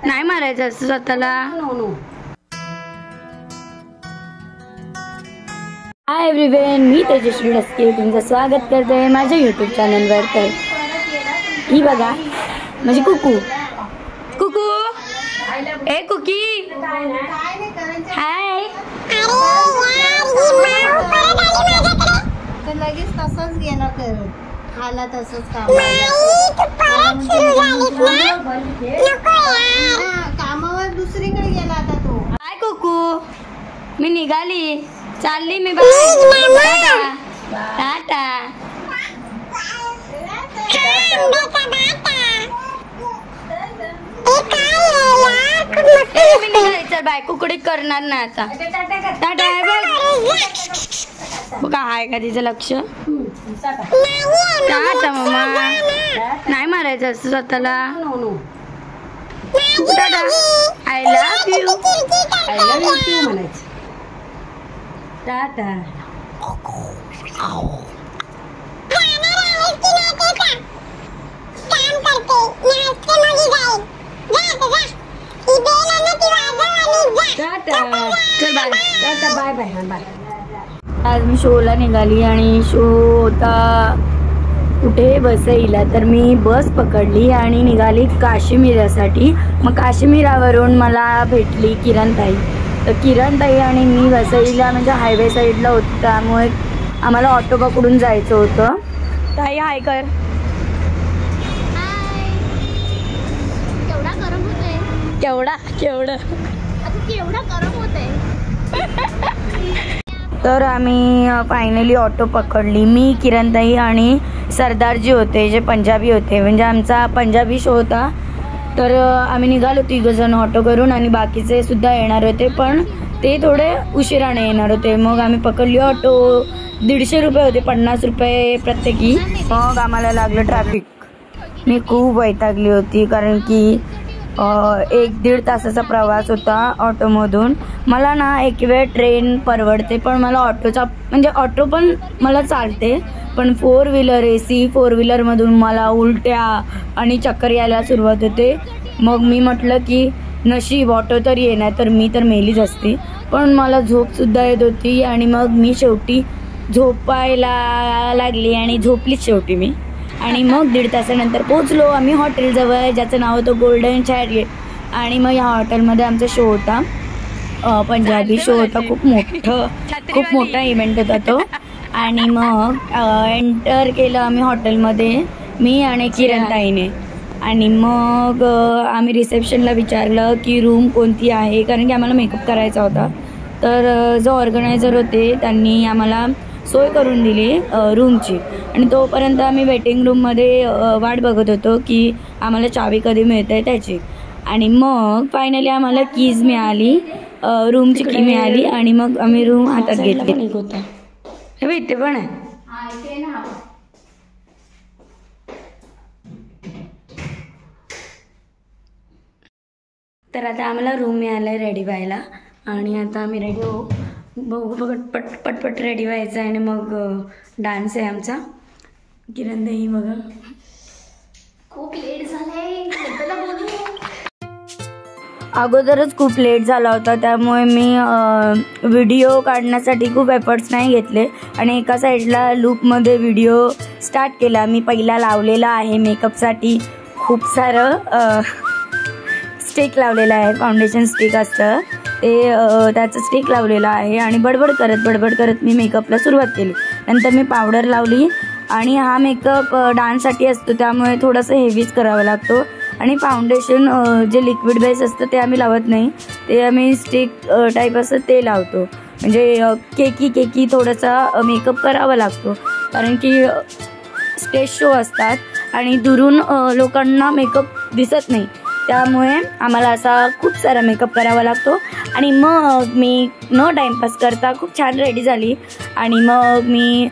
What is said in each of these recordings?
नाही मारायचं असं स्वतःला. हाय एव्हरीवन, मी तेजश्री डस्के तुमचं स्वागत करते माझ्या यूट्यूब चॅनलवर. तर ही बघा माझी कुकू. कुकू ए कुकी हाय. लगेच तसंच गेला करत आला तसंच कामावर दुसरीकडे गेला आता तो. हाय कुकू, मी निघाली, चालली मी बाय. टाटा. चल बाय, कुकडी करणार नाही आता. टाटा आहे बघ का, आहे का तिचं लक्ष. टाटा मम्मा, नाही मारायचं असं स्वतःला. Tata. I love you. I love you too म्हणायचं. टाटा. चल bye. Tata bye bye bye. आज मी शोला निघाली आणि शो होता कुठे वसईला. तर मी बस पकडली आणि निघाली काश्मीरासाठी. मग काश्मीरावरून मला भेटली किरणताई. तर किरणताई आणि मी वसईला म्हणजे हायवे साईडला होतो, त्यामुळे आम्हाला ऑटो पकडून जायचं होतं. ताई हाय कर. केवढा गरम होतंय. केवढं गरम होतंय. तर आम्ही फायनली ऑटो पकडली. मी किरणताई आणि सरदारजी होते जे पंजाबी होते, म्हणजे आमचा पंजाबी शो होता. तर आम्ही निघालो 3 जण ऑटो करून आणि बाकीचे सुद्धा येणार होते, पण ते थोडे उशिराने येणार होते. मग आम्ही पकडली ऑटो. 150 रुपये होते, 50 रुपये प्रत्येकी. मग आम्हाला लागलं ट्रॅफिक. मी खूप वैतागली होती कारण की 1-1.5 तासाचा प्रवास होता ऑटोमधून. मला ना एक वेळ ट्रेन परवडते, पण मला ऑटोचा म्हणजे ऑटो पण मला चालते, पण 4 व्हीलर AC 4 व्हीलरमधून मला उलट्या आणि चक्कर यायला सुरुवात होते. मग मी म्हटलं की नशीब ऑटो तर येणार, तर मी तर मेलीच असती. पण मला झोपसुद्धा येत होती आणि मग मी शेवटी झोपायला लागली आणि झोपलीच शेवटी मी. आणि मग 1.5 तासानंतर पोचलो आम्ही हॉटेलजवळ, ज्याचं नाव होतं गोल्डन चॅरियट. आणि मग ह्या हॉटेलमध्ये आमचा शो होता, पंजाबी शो होता. खूप मोठा इव्हेंट होता तो. आणि मग एंटर केलं आम्ही हॉटेलमध्ये, मी आणि किरणताईने. आणि मग आम्ही रिसेप्शनला विचारलं की रूम कोणती आहे, कारण की आम्हाला मेकअप करायचा होता. तर जो ऑर्गनायझर होते त्यांनी आम्हाला सोय करून दिली रूमची. आणि तोपर्यंत आम्ही वेटिंग रूममध्ये वाट बघत होतो की आम्हाला चावी कधी मिळते त्याची. आणि मग फायनली आम्हाला कीज मिळाली, रूमची की मिळाली. आणि मग आम्ही रूम हातात घेतली. हे इथे पण आहे. तर आता आम्हाला रूम मिळाला आहे रेडी व्हायला. आणि आता आम्ही रेडी होऊ, बघू पटपट रेडी व्हायचं आहे. आणि मग डान्स आहे आमचा. किरणताई बघा खूप लेट झालंय. अगोदरच खूप लेट झाला होता, त्यामुळे मी व्हिडिओ काढण्यासाठी खूप एफर्ट्स नाही घेतले. आणि एका साईडला लूपमध्ये व्हिडिओ स्टार्ट केला. मी पहिला लावलेला आहे मेकअपसाठी खूप सारं स्टिक लावलेलं आहे, फाउंडेशन स्टिक असतं ते, त्याचं स्टिक लावलेलं आहे. आणि बडबड करत मी मेकअपला सुरुवात केली. नंतर मी पावडर लावली. आणि हा मेकअप डान्ससाठी असतो, त्यामुळे थोडंसं हेवीच करावा लागतो. आणि फाउंडेशन जे लिक्विड बेस असतं ते आम्ही लावत नाही, ते आम्ही स्टिक टाईप असं ते लावतो. म्हणजे केकी थोडासा मेकअप करावा लागतो, कारण की स्टेज शो असतात आणि दुरून लोकांना मेकअप दिसत नाही, त्यामुळे आम्हाला असा खूप सारा मेकअप करावा लागतो. आणि मग मी न टाईमपास करता खूप छान रेडी झाली. आणि मग मी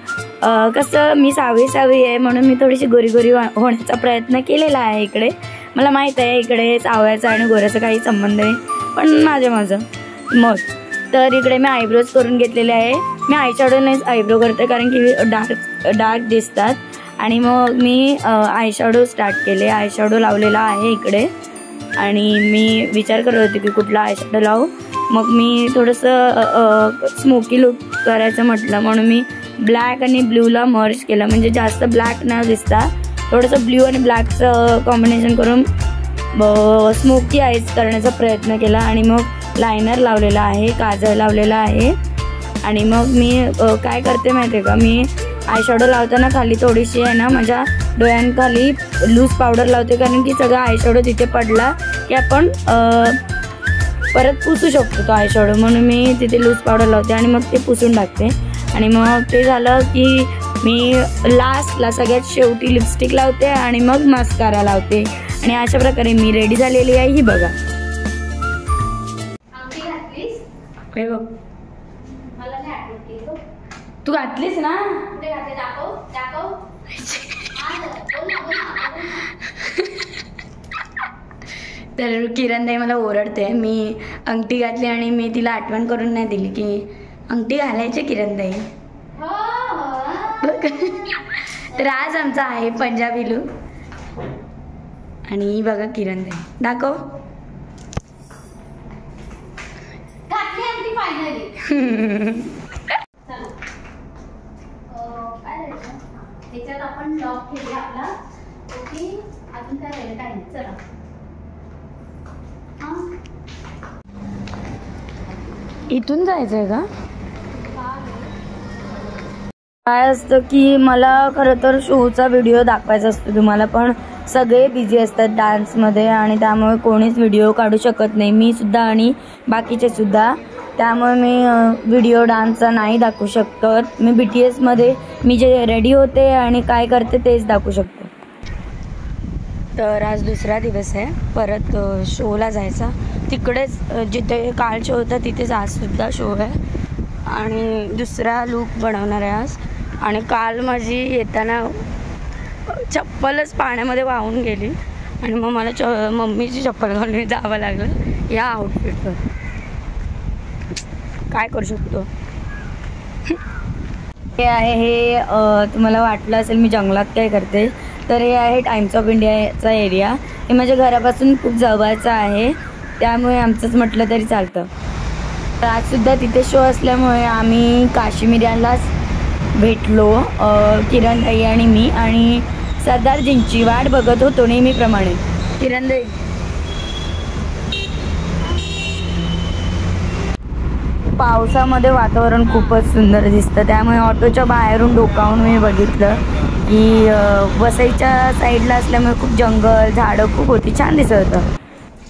कसं मी सावळी आहे म्हणून मी थोडीशी गोरी होण्याचा प्रयत्न केलेला आहे. इकडे मला माहीत आहे इकडे सावळ्याचा आणि गोऱ्याचा काही संबंध नाही, पण माझं मग तर इकडे मी आयब्रोज करून घेतलेले आहे. मी आयशॅडोनेच आयब्रो करते कारण की डार्क दिसतात. आणि मग मी आयशॅडो स्टार्ट केले. आयशॅडो लावलेला आहे इकडे आणि मी विचार करत होते की कुठला आयशॅडो लावू. मग मी थोडंसं स्मोकी लुक करायचं म्हटलं म्हणून मी ब्लॅक आणि ब्ल्यूला मर्ज केलं, म्हणजे जास्त ब्लॅक न दिसता थोडंसं ब्ल्यू आणि ब्लॅकचं कॉम्बिनेशन करून स्मोकी आईज करण्याचा प्रयत्न केला. आणि मग लायनर लावलेला आहे, काजळ लावलेला आहे. आणि मग मी काय करते माहिती आहे का, मी आयशॅडो लावताना खाली थोडीशी आहे ना माझ्या डोळ्यांखाली लूज पावडर लावते, कारण की सगळा आयशॅडो तिथे पडला की आपण परत पुसू शकतो तो आयशॅडो, म्हणून मी तिथे लूज पावडर लावते आणि मग ते पुसून टाकते. आणि मग ते झालं की मी लास्टला सगळ्यात शेवटी लिपस्टिक लावते आणि मग मास्कारा लावते. आणि अशा प्रकारे मी रेडी झालेली आहे. ही बघा. हे बघ, तू घातलीस ना. तर किरणताई मला ओरडते, मी अंगठी घातली आणि मी तिला आठवण करून नाही दिली की अंगठी घालायची किरणताई. तर आज आमचा आहे पंजाबी लुक. आणि बघा किरणताई दाखव. त्याच्यात आपण लॉक केले आपला. ओके, अजून काय राहिलं काय नाही. चला इथून जायचंय का. काय असतं की मला खरं तर शोचा व्हिडिओ दाखवायचा असतो तुम्हाला, पण सगळे बिझी असतात डान्समध्ये आणि त्यामुळे कोणीच व्हिडिओ काढू शकत नाही, मी सुद्धा आणि बाकीचे सुद्धा. त्यामुळे मी व्हिडिओ डान्सचा नाही दाखवू शकत. मी BTS मध्ये मी जे रेडी होते आणि काय करते तेच दाखवू शकते. तर आज दुसरा दिवस आहे, परत शोला जायचा. तिकडेच जिथे काल शो होता तिथेच आज सुद्धा शो आहे आणि दुसरा लूक बनवणार आहे आज. आणि काल माझी येताना चप्पलच पाण्यामध्ये वाहून गेली आणि मग मला मम्मीची चप्पल घालून जावं लागलं या आउटफिटवर. काय करू शकतो. हे आहे, हे तुम्हाला वाटलं असेल मी जंगलात काय करते, तर हे आहे टाइम्स ऑफ इंडियाचा एरिया. हे माझ्या घरापासून खूप जवळचं आहे, त्यामुळे आमचंच म्हटलं तरी चालतं. तर आजसुद्धा तिथे शो असल्यामुळे आम्ही काश्मीरलाच भेटलो, किरणताई आणि मी. आणि सरदारजींची वाट बघत होतो नेहमीप्रमाणे. किरणताई पावसामध्ये वातावरण खूपच सुंदर दिसतं, त्यामुळे ऑटोच्या बाहेरून डोकावून मी बघितलं की वसईच्या साईडला असल्यामुळे खूप जंगल झाडं खूप होती, छान दिसत होतं.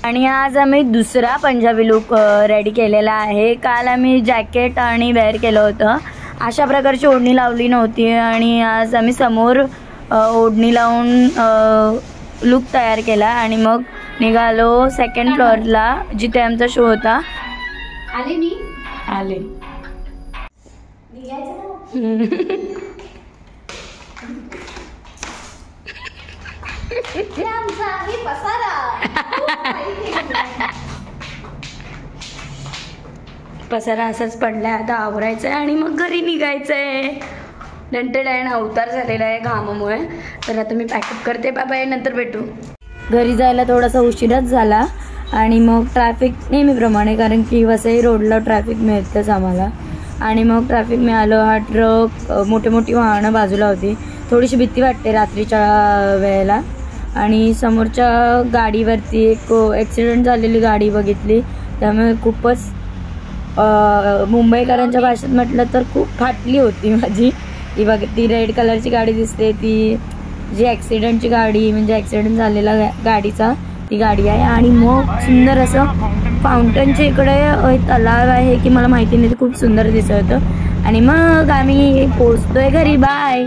आणि आज आम्ही दुसरा पंजाबी लुक रेडी केलेला आहे. काल आम्ही जॅकेट आणि वेअर केलं होतं, अशा प्रकारची ओढणी लावली नव्हती आणि आज आम्ही समोर ओढणी लावून लुक तयार केला आणि मग निघालो सेकंड फ्लोअरला जिथे आमचा शो होता. आले मी आले. पसारा असाच पडलाय, आता आवरायचंय आणि मग घरी निघायचंय. नंतर अवतार झालेला आहे घामामुळे, तर आता मी पॅकअप करते. बाय, नंतर भेटू. घरी जायला थोडासा उशिराच झाला आणि मग ट्रॅफिक नेहमीप्रमाणे, कारण की वसई रोडला ट्रॅफिक मिळतंच आम्हाला. आणि मग ट्रॅफिक मिळालं. हा ट्रक मोठी वाहनं बाजूला होती, थोडीशी भीती वाटते रात्रीच्या वेळेला. आणि समोरच्या गाडीवरती एक ॲक्सिडेंट झालेली गाडी बघितली, त्यामुळे खूपच मुंबईकरांच्या भाषेत म्हटलं तर खूप फाटली होती माझी. ती बघ, ती रेड कलरची गाडी दिसते, ती जी ॲक्सिडेंटची गाडी म्हणजे ॲक्सिडेंट झालेला गाडीचा ती गाडी आहे. आणि मग सुंदर असं फाउंटनच्या इकडे तलाव आहे की मला माहिती नाही, ते खूप सुंदर दिसत होतं. आणि मग आम्ही पोचतोय घरी. बाय.